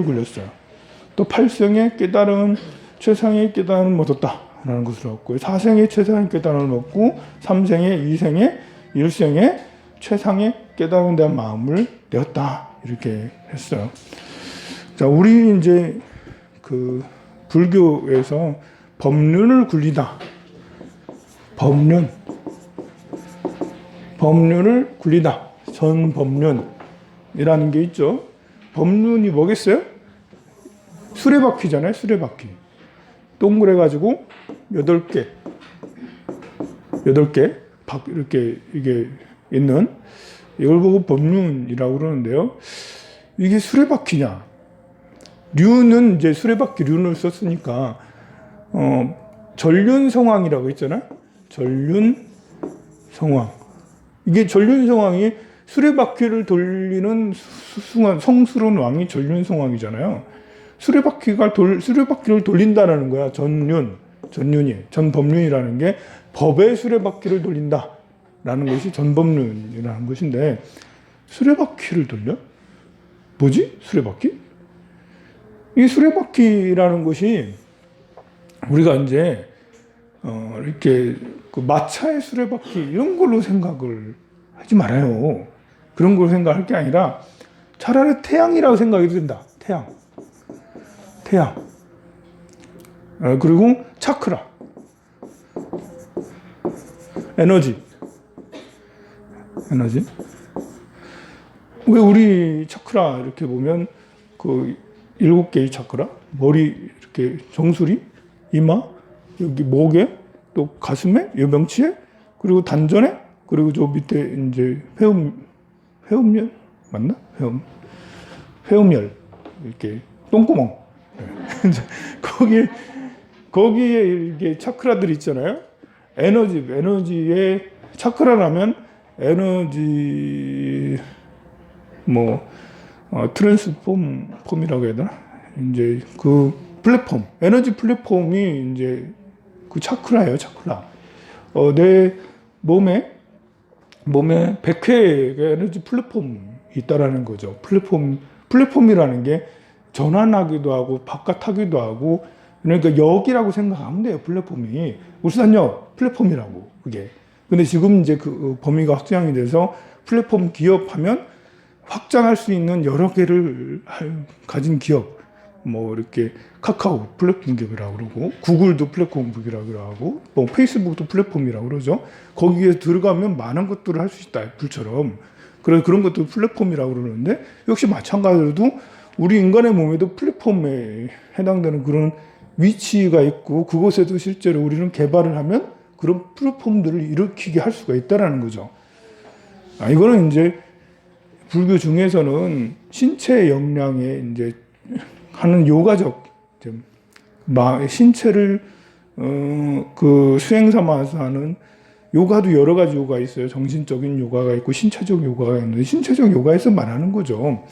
굴렸어요. 또 8생의 깨달음, 최상의 깨달음을 얻었다라는 것을 얻고, 4생의 최상의 깨달음을 얻고, 3생의, 2생의, 1생의 최상의 깨달음에 대한 마음을 내었다. 이렇게 했어요. 자, 우리 이제 그 불교에서 법륜을 굴리다. 법륜을 굴리다. 전법륜이라는 게 있죠. 법륜이 뭐겠어요? 수레바퀴잖아요. 수레바퀴. 동그래가지고 8개 이렇게 이게 있는, 이걸 보고 법륜이라고 그러는데요. 이게 수레바퀴냐? 륜은 이제 수레바퀴 륜을 썼으니까 전륜성왕이라고 했잖아요. 전륜성왕. 이게 전륜성왕이 수레바퀴를 돌리는 성스러운 왕이 전륜성왕이잖아요. 수레바퀴를 돌린다라는 거야. 전법륜이라는 게 법의 수레바퀴를 돌린다라는 것이 전법륜이라는 것인데, 수레바퀴를 돌려? 뭐지? 수레바퀴? 이 수레바퀴라는 것이 우리가 이제 이렇게 그 마차의 수레바퀴 이런 걸로 생각을 하지 말아요. 그런 걸로 생각할 게 아니라 차라리 태양이라고 생각해도 된다. 태양. 그리고 차크라. 에너지. 왜 우리 차크라 이렇게 보면 그 7개의 차크라? 머리 이렇게 정수리, 이마, 여기 목에, 또 가슴에, 이 명치에, 그리고 단전에, 그리고 저 밑에 이제 회음열 맞나? 회음열 이렇게 똥구멍. 거기에 이게 차크라들이 있잖아요. 에너지의 차크라라면 에너지 트랜스폼이라고 해야 되나? 이제 그 플랫폼, 에너지 플랫폼이 이제 그 차크라예요, 차크라. 내 몸에 100회의 에너지 플랫폼이 있다라는 거죠. 플랫폼이라는 게 전환하기도 하고 바깥하기도 하고, 그러니까 역이라고 생각하면 돼요. 플랫폼이 울산역 플랫폼이라고 그게. 근데 지금 이제 그 범위가 확장이 돼서 플랫폼 기업하면 확장할 수 있는 여러 개를 가진 기업, 뭐 이렇게 카카오 플랫폼 기업이라고 그러고, 구글도 플랫폼 기업이라고 하고, 뭐 페이스북도 플랫폼이라고 그러죠. 거기에 들어가면 많은 것들을 할 수 있다, 애플처럼. 그래서 그런 것도 플랫폼이라고 그러는데, 역시 마찬가지로 우리 인간의 몸에도 플랫폼에 해당되는 그런 위치가 있고, 그곳에도 실제로 우리는 개발을 하면 그런 플랫폼들을 일으키게 할 수가 있다라는 거죠. 이거는 이제 불교 중에서는 신체 역량에 이제 하는 요가적, 신체를 그 수행 삼아서 하는 요가도 여러 가지 요가 있어요. 정신적인 요가가 있고 신체적 요가가 있는데, 신체적 요가에서 말하는 거죠.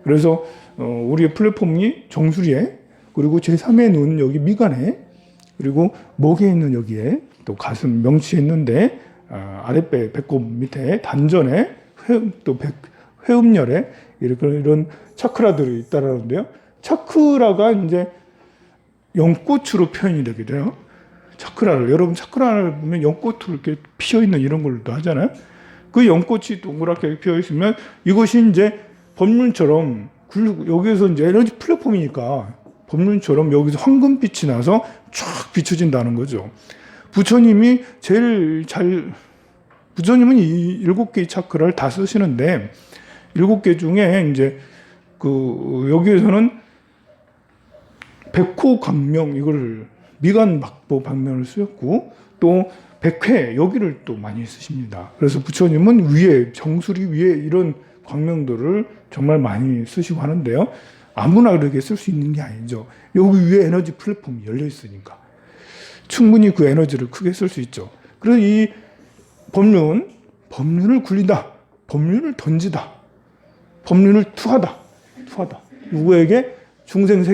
그래서 우리의 플랫폼이 정수리에, 그리고 제3의 눈 여기 미간에, 그리고 목에 있는 여기에, 또 가슴 명치에 있는데, 아랫배 배꼽 밑에 단전에, 또 회음열에 이런 차크라들이 있다라는데요. 차크라가 이제 연꽃으로 표현이 되게 돼요. 차크라를, 여러분 차크라를 보면 연꽃으로 이렇게 피어 있는 이런 걸도 하잖아요. 그 연꽃이 동그랗게 피어 있으면 이것이 이제 법륜처럼, 여기에서 이제 에너지 플랫폼이니까 법륜처럼 여기서 황금빛이 나서 쫙 비춰진다는 거죠. 부처님은 이 7개의 차크라를 다 쓰시는데, 7개 중에 이제 여기에서는 백호 강명, 이걸 미간 막보 방면을 쓰였고, 또 백회 여기를 또 많이 쓰십니다. 그래서 부처님은 위에, 정수리 위에 이런 광명들을 정말 많이 쓰시고 하는데요. 아무나 그렇게 쓸 수 있는 게 아니죠. 여기 위에 에너지 플랫폼이 열려 있으니까 충분히 그 에너지를 크게 쓸 수 있죠. 그래서 이 법륜을 굴린다, 법륜을 던지다, 법륜을 투하다. 누구에게? 중생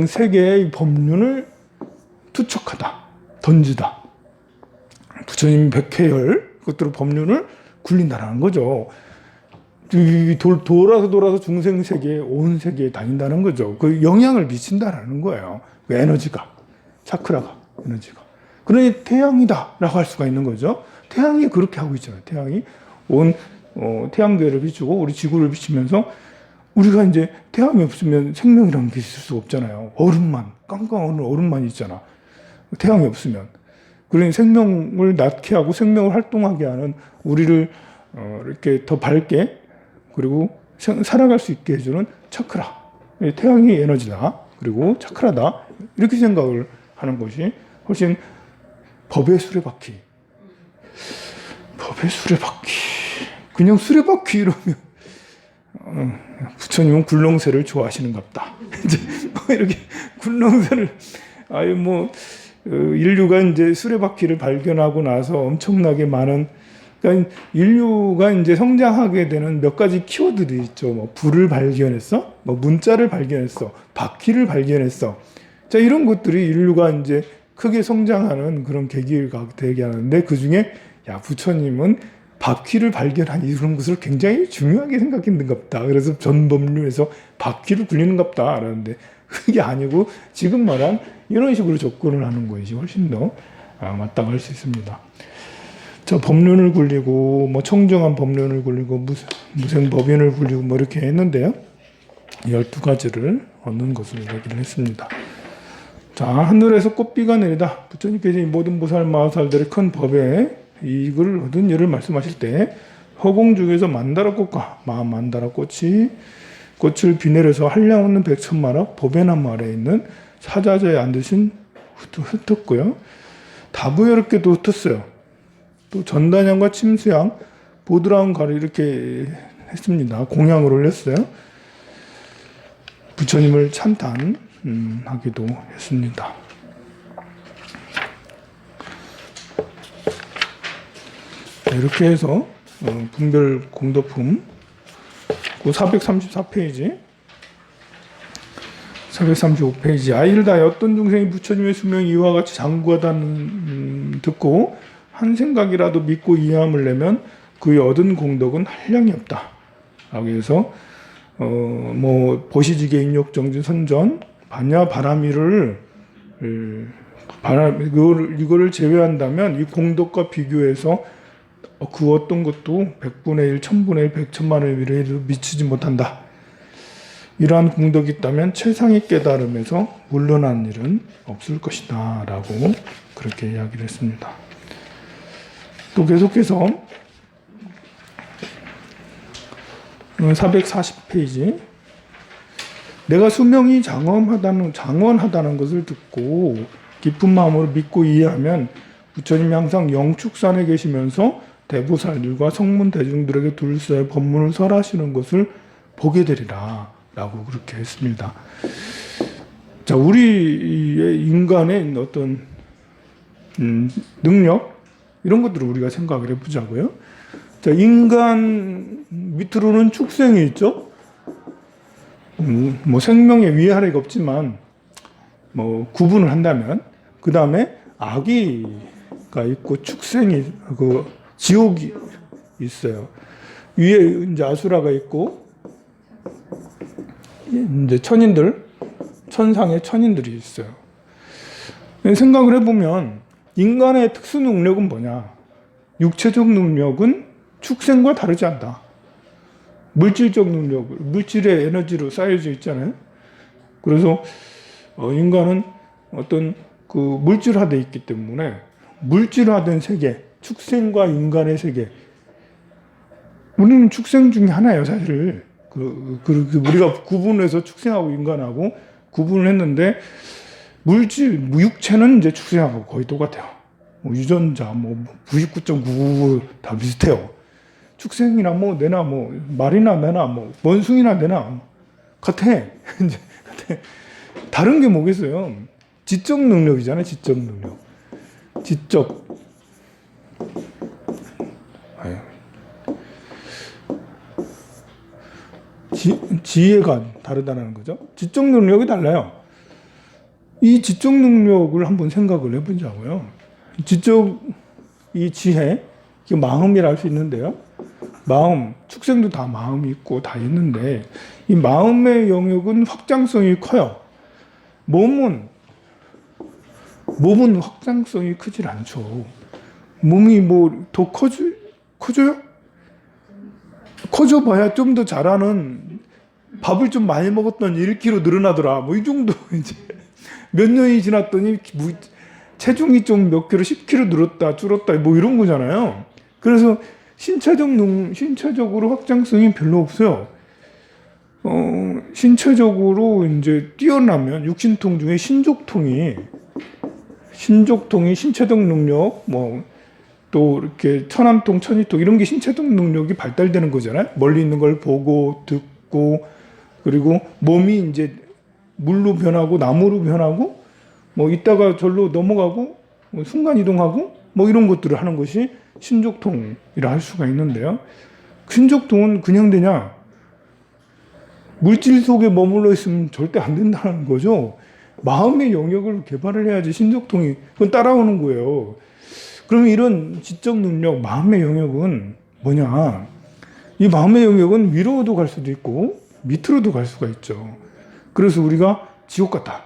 세계의 법륜을 투척하다, 던지다. 부처님 백회열, 그것들을 법륜을 굴린다라는 거죠. 돌아서 중생 세계, 온 세계에 다닌다는 거죠. 그 영향을 미친다라는 거예요. 그 에너지가, 차크라가, 에너지가. 그러니 태양이다라고 할 수가 있는 거죠. 태양이 그렇게 하고 있잖아요. 태양이 온 태양계를 비추고 우리 지구를 비추면서 우리가 이제 태양이 없으면 생명이라는 게 있을 수가 없잖아요. 얼음만, 깜깜한 얼음만 있잖아. 태양이 없으면. 그러니 생명을 낳게 하고 생명을 활동하게 하는 우리를 이렇게 더 밝게 그리고 살아갈 수 있게 해주는 차크라. 태양이 에너지다. 그리고 차크라다. 이렇게 생각을 하는 것이 훨씬 법의 수레바퀴. 법의 수레바퀴. 그냥 수레바퀴 이러면 부처님은 굴렁쇠를 좋아하시는갑다. 이제 뭐 이렇게 굴렁쇠를 아예 뭐 인류가 이제 수레바퀴를 발견하고 나서 엄청나게 많은 그러니까 인류가 이제 성장하게 되는 몇 가지 키워드들이 있죠. 뭐 불을 발견했어, 뭐 문자를 발견했어, 바퀴를 발견했어. 자 이런 것들이 인류가 이제 크게 성장하는 그런 계기가 되게 하는데 그 중에 야 부처님은 바퀴를 발견한 이런 것을 굉장히 중요하게 생각했는갑다. 그래서 전법률에서 바퀴를 굴리는갑다. 라는데 그게 아니고 지금 말한 이런 식으로 접근을 하는 것이 훨씬 더 마땅할 수 있습니다. 저 법륜을 굴리고 뭐 청정한 법륜을 굴리고 무생법인을 굴리고 뭐 이렇게 했는데요. 12가지를 얻는 것을 얘기를 했습니다. 자 하늘에서 꽃비가 내리다. 부처님께서 이 모든 보살 마하살들의 큰 법에 이걸 얻은 일을 말씀하실 때 허공 중에서 만다라꽃과 만다라꽃이 꽃을 비내려서 한량없는 백천마라 법에나무 아래에 있는 사자자에 앉으신 흩었고요. 다부여롭게도 흩었어요. 또 전단향과 침수향, 보드라운 가루 이렇게 했습니다. 공양을 올렸어요. 부처님을 찬탄하기도 했습니다. 이렇게 해서 분별 공덕품 434페이지 435페이지 아이를 다하여 어떤 중생이 부처님의 수명이 이와 같이 장구하다는 듣고 한 생각이라도 믿고 이해함을 내면 그의 얻은 공덕은 한량이 없다. 라고 해서 뭐 보시지계 인욕정진 선전 반야 바라미를 이거를 제외한다면 이 공덕과 비교해서 그 어떤 것도 100분의 1, 1000분의 1, 100천만의 미래에도 미치지 못한다. 이러한 공덕이 있다면 최상의 깨달음에서 물러난 일은 없을 것이다. 라고 그렇게 이야기를 했습니다. 또 계속해서 440페이지 내가 수명이 장원하다는 것을 듣고 깊은 마음으로 믿고 이해하면 부처님이 항상 영축산에 계시면서 대보살들과 성문 대중들에게 둘러싸여 법문을 설하시는 것을 보게 되리라 라고 그렇게 했습니다. 자, 우리의 인간의 어떤 능력 이런 것들을 우리가 생각을 해보자고요. 자, 인간 밑으로는 축생이 있죠. 뭐 생명의 위아래가 없지만 뭐 구분을 한다면 그 다음에 아기가 있고 축생이 지옥이 있어요. 위에 이제 아수라가 있고 이제 천상의 천인들이 있어요. 생각을 해보면 인간의 특수 능력은 뭐냐? 육체적 능력은 축생과 다르지 않다. 물질적 능력, 물질의 에너지로 쌓여져 있잖아요. 그래서 인간은 어떤 그 물질화되어 있기 때문에 물질화된 세계, 축생과 인간의 세계. 우리는 축생 중에 하나예요, 사실. 우리가 구분해서 축생하고 인간하고 구분을 했는데 육체는 이제 축생하고 거의 똑같아요. 뭐 유전자, 99.99 다 비슷해요. 축생이나 내나 말이나 내나 원숭이나 내나 같아. 이제 같아. 다른 게 뭐겠어요? 지적 능력이잖아요. 지적 능력. 지적. 지혜가 다르다는 거죠. 지적 능력이 달라요. 이 지적 능력을 한번 생각을 해보자고요. 이 지혜, 마음이라 할 수 있는데요. 마음, 축생도 다 마음이 있고 다 있는데 이 마음의 영역은 확장성이 커요. 몸은 확장성이 크질 않죠. 몸이 뭐 더 커져요? 커져봐야 좀 더 잘하는 밥을 좀 많이 먹었더니 1kg 늘어나더라. 뭐 이 정도 이제 몇 년이 지났더니 체중이 좀 몇 킬로 10kg 늘었다 줄었다 뭐 이런 거잖아요. 그래서 신체적으로 확장성이 별로 없어요. 신체적으로 이제 뛰어나면 육신통 중에 신족통이 신체적 능력 뭐 또 이렇게 천안통, 천이통 이런 게 신체적 능력이 발달되는 거잖아요. 멀리 있는 걸 보고 듣고 그리고 몸이 이제 물로 변하고 나무로 변하고 뭐 이따가 절로 넘어가고 뭐 순간 이동하고 뭐 이런 것들을 하는 것이 신족통이라 할 수가 있는데요. 신족통은 그냥 되냐? 물질 속에 머물러 있으면 절대 안 된다는 거죠. 마음의 영역을 개발을 해야지 신족통이 그건 따라오는 거예요. 그러면 이런 지적 능력, 마음의 영역은 뭐냐? 이 마음의 영역은 위로도 갈 수도 있고 밑으로도 갈 수가 있죠. 그래서 우리가 지옥 같다.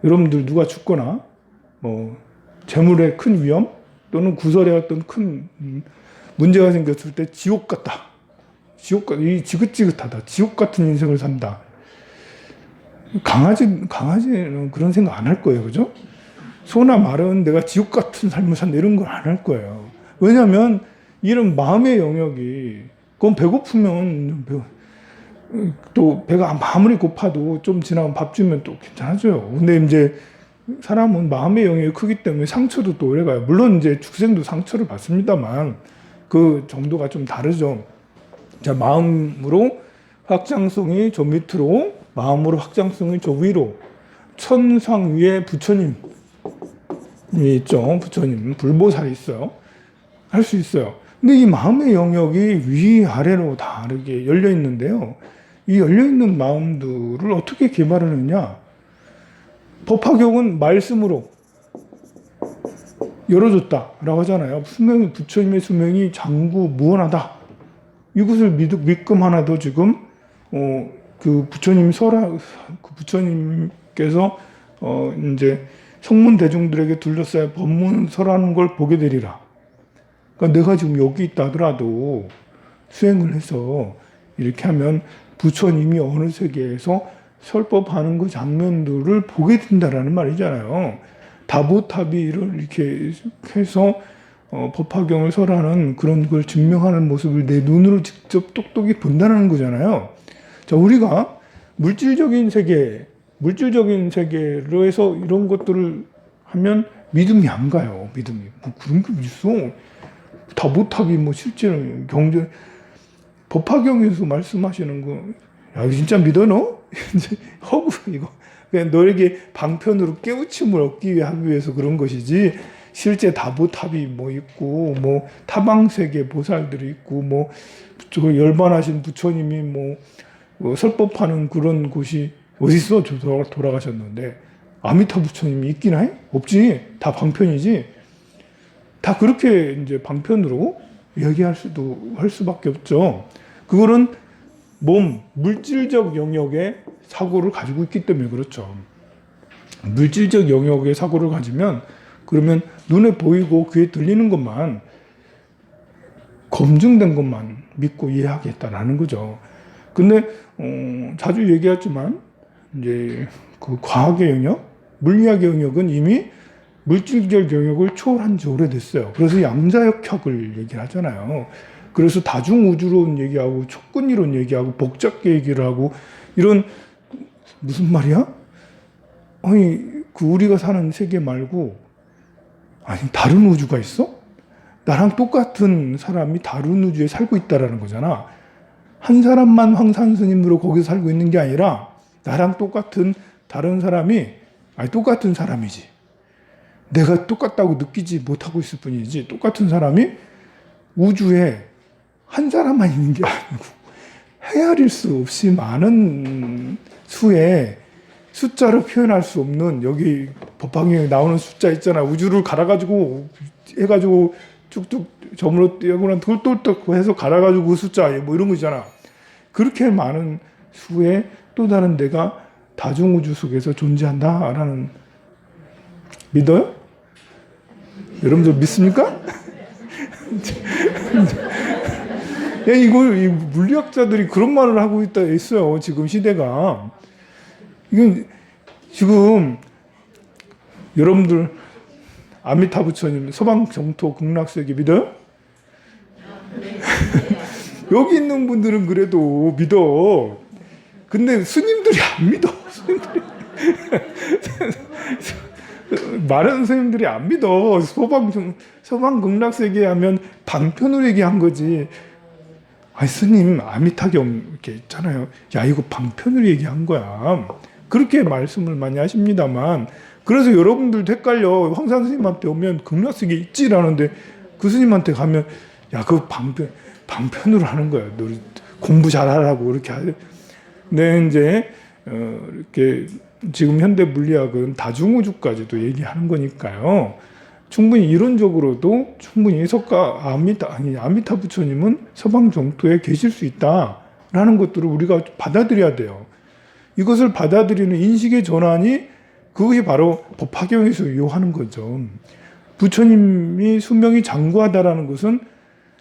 여러분들 누가 죽거나 뭐 재물의 큰 위험 또는 구설의 어떤 큰 문제가 생겼을 때 지옥 같다. 이 지긋지긋하다. 지옥 같은 인생을 산다. 강아지는 그런 생각 안 할 거예요. 그죠? 소나 말은 내가 지옥 같은 삶을 산다 이런 걸 안 할 거예요. 왜냐하면 이런 마음의 영역이 그건 배고프면 또 배가 아무리 고파도 좀 지나면 밥 주면 또 괜찮아져요. 근데 이제 사람은 마음의 영역이 크기 때문에 상처도 또 오래 가요. 물론 이제 축생도 상처를 받습니다만 그 정도가 좀 다르죠. 자, 마음으로 확장성이 저 밑으로, 마음으로 확장성이 저 위로, 천상 위에 부처님이 있죠. 부처님, 불보살이 있어요. 할 수 있어요. 근데 이 마음의 영역이 위아래로 다르게 열려 있는데요. 이 열려있는 마음들을 어떻게 개발하느냐? 법화경은 말씀으로 열어줬다라고 하잖아요. 부처님의 수명이 장구 무언하다. 이것을 믿금 하나도 지금 그 부처님께서 이제 성문 대중들에게 둘러싸여 법문설하는 걸 보게 되리라. 그러니까 내가 지금 여기 있다 하더라도 수행을 해서 이렇게 하면 부처님이 어느 세계에서 설법하는 그 장면들을 보게 된다라는 말이잖아요. 다보타비를 이렇게 해서 법화경을 설하는 그런 걸 증명하는 모습을 내 눈으로 직접 똑똑히 본다는 거잖아요. 자, 우리가 물질적인 세계로 해서 이런 것들을 하면 믿음이 안 가요. 믿음이. 뭐 그런 게 있어. 다보타비 뭐 실제는 법화경에서 말씀하시는 거, 야, 이거 진짜 믿어, 너? 이제 허구, 이거. 그냥 너에게 방편으로 깨우침을 얻기 하기 위해서 그런 것이지, 실제 다보탑이 뭐 있고, 뭐 타방세계 보살들이 있고, 뭐, 열반하신 부처님이 뭐 설법하는 그런 곳이 어딨어? 돌아가셨는데, 아미타 부처님이 있긴 해? 없지. 다 방편이지. 다 그렇게 이제 방편으로 얘기할 수밖에 없죠. 그거는 물질적 영역의 사고를 가지고 있기 때문에 그렇죠. 물질적 영역의 사고를 가지면 그러면 눈에 보이고 귀에 들리는 것만 검증된 것만 믿고 이해하겠다라는 거죠. 근데 자주 얘기하지만 이제 그 과학의 영역, 물리학의 영역은 이미 물질적 영역을 초월한 지 오래됐어요. 그래서 양자역학을 얘기를 하잖아요. 그래서 다중우주론 얘기하고 촉근이론 얘기하고 복잡계 얘기를 하고 이런 무슨 말이야? 아니 그 우리가 사는 세계 말고 아니 다른 우주가 있어? 나랑 똑같은 사람이 다른 우주에 살고 있다라는 거잖아. 한 사람만 황산스님으로 거기서 살고 있는 게 아니라 나랑 똑같은 다른 사람이 똑같은 사람이지. 내가 똑같다고 느끼지 못하고 있을 뿐이지 똑같은 사람이 우주에 한 사람만 있는 게 아니고 헤아릴 수 없이 많은 수의 숫자로 표현할 수 없는 여기 법화경에 나오는 숫자 있잖아. 우주를 갈아가지고 해가지고 쭉쭉 저물어 뛰고 난 또 해서 갈아가지고 그 숫자 뭐 이런 거 있잖아. 그렇게 많은 수의 또 다른 내가 다중우주 속에서 존재한다라는 믿어요? 여러분들 믿습니까? 야, 이걸 이 물리학자들이 그런 말을 하고 있어요. 지금 시대가. 이건 지금 여러분들 아미타 부처님 서방 정토 극락세계 믿어요? 여기 있는 분들은 그래도 믿어. 근데 스님들이 안 믿어. 스님들이. 많은 스님들이 안 믿어. 서방 극락세계 하면 방편으로 얘기한 거지. 아니, 스님 아미타경 이렇게 있잖아요. 야, 이거 방편으로 얘기한 거야. 그렇게 말씀을 많이 하십니다만, 그래서 여러분들도 헷갈려. 황산 스님한테 오면 극락세계 있지라는데 그 스님한테 가면 야, 그 방편으로 하는 거야. 너 공부 잘하라고 이렇게 하죠. 네, 이제 이렇게 지금 현대 물리학은 다중우주까지도 얘기하는 거니까요. 충분히 이론적으로도 충분히 아미타 부처님은 서방 정토에 계실 수 있다라는 것들을 우리가 받아들여야 돼요. 이것을 받아들이는 인식의 전환이 그것이 바로 법화경에서 요하는 거죠. 부처님이 수명이 장구하다라는 것은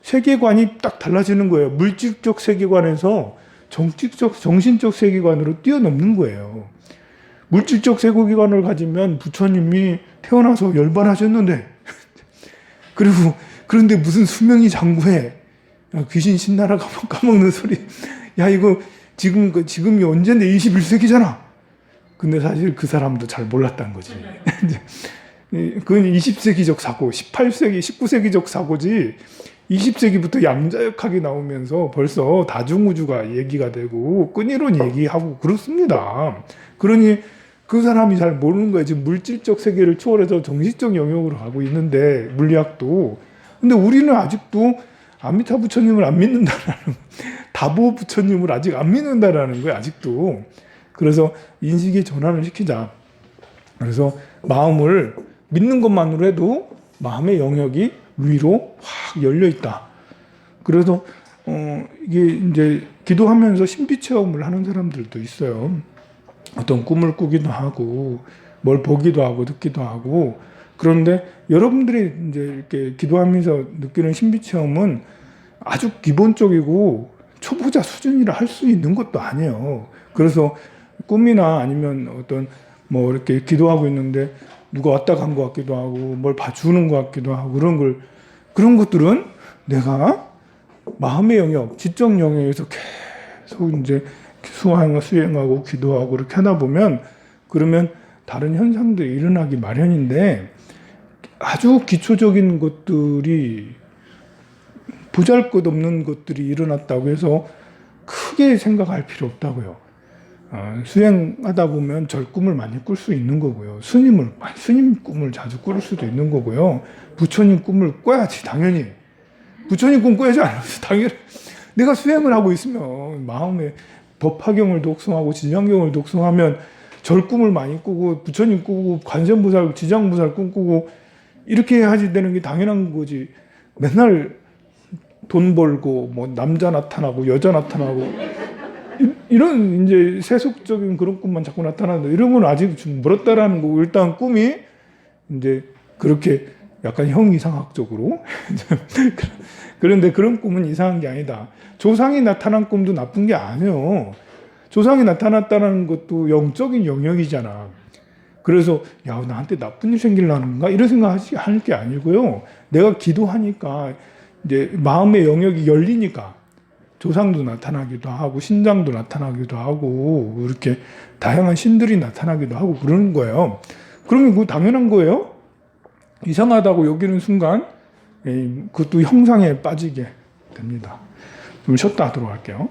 세계관이 딱 달라지는 거예요. 물질적 세계관에서 정신적 세계관으로 뛰어넘는 거예요. 물질적 세계관을 가지면 부처님이 태어나서 열반하셨는데 그런데 무슨 수명이 장구해. 귀신 신나라 까먹는 소리. 야, 이거 지금이 언젠데 21세기잖아. 근데 사실 그 사람도 잘 몰랐다는 거지. 그건 20세기적 사고, 18세기, 19세기적 사고지. 20세기부터 양자역학이 나오면서 벌써 다중우주가 얘기가 되고 끈이론 얘기하고 그렇습니다. 그러니 그 사람이 잘 모르는 거예요. 지금 물질적 세계를 초월해서 정신적 영역으로 가고 있는데, 물리학도. 근데 우리는 아직도 아미타 부처님을 안 믿는다라는, 다보 부처님을 아직 안 믿는다라는 거예요. 아직도. 그래서 인식의 전환을 시키자. 그래서 마음을 믿는 것만으로 해도 마음의 영역이 위로 확 열려 있다. 그래서 이게 이제 기도하면서 신비 체험을 하는 사람들도 있어요. 어떤 꿈을 꾸기도 하고 뭘 보기도 하고 듣기도 하고. 그런데 여러분들이 이제 이렇게 기도하면서 느끼는 신비 체험은 아주 기본적이고 초보자 수준이라 할 수 있는 것도 아니에요. 그래서 꿈이나 아니면 어떤 뭐 이렇게 기도하고 있는데 누가 왔다 간 것 같기도 하고 뭘 봐주는 것 같기도 하고 그런 것들은 내가 마음의 영역, 지적 영역에서 계속 이제 수행하고 기도하고 이렇게 하다 보면 그러면 다른 현상들이 일어나기 마련인데, 아주 기초적인 것들이 보잘것없는 것들이 일어났다고 해서 크게 생각할 필요 없다고요. 수행하다 보면 절 꿈을 많이 꿀 수 있는 거고요. 스님 꿈을 자주 꿀 수도 있는 거고요. 부처님 꿈을 꿔야지, 당연히. 부처님 꿈 꿔야지 않아서 당연히. 내가 수행을 하고 있으면 마음에 법화경을 독송하고 지장경을 독송하면 절 꿈을 많이 꾸고 부처님 꾸고 관세음보살, 지장보살 꿈꾸고 이렇게 해야지 되는 게 당연한 거지. 맨날 돈 벌고 뭐 남자 나타나고 여자 나타나고 이런 이제 세속적인 그런 꿈만 자꾸 나타나는데, 이런 건 아직 좀 멀었다라는 거고, 일단 꿈이 이제 그렇게 약간 형이상학적으로 그런데 그런 꿈은 이상한 게 아니다. 조상이 나타난 꿈도 나쁜 게 아니에요. 조상이 나타났다는 것도 영적인 영역이잖아. 그래서 야, 나한테 나쁜 일 생기려는 건가 이런 생각할 게 아니고요. 내가 기도하니까 이제 마음의 영역이 열리니까 조상도 나타나기도 하고 신장도 나타나기도 하고 이렇게 다양한 신들이 나타나기도 하고 그러는 거예요. 그러면 그거 당연한 거예요. 이상하다고 여기는 순간 그것도 형상에 빠지게 됩니다. 좀 쉬었다 하도록 할게요.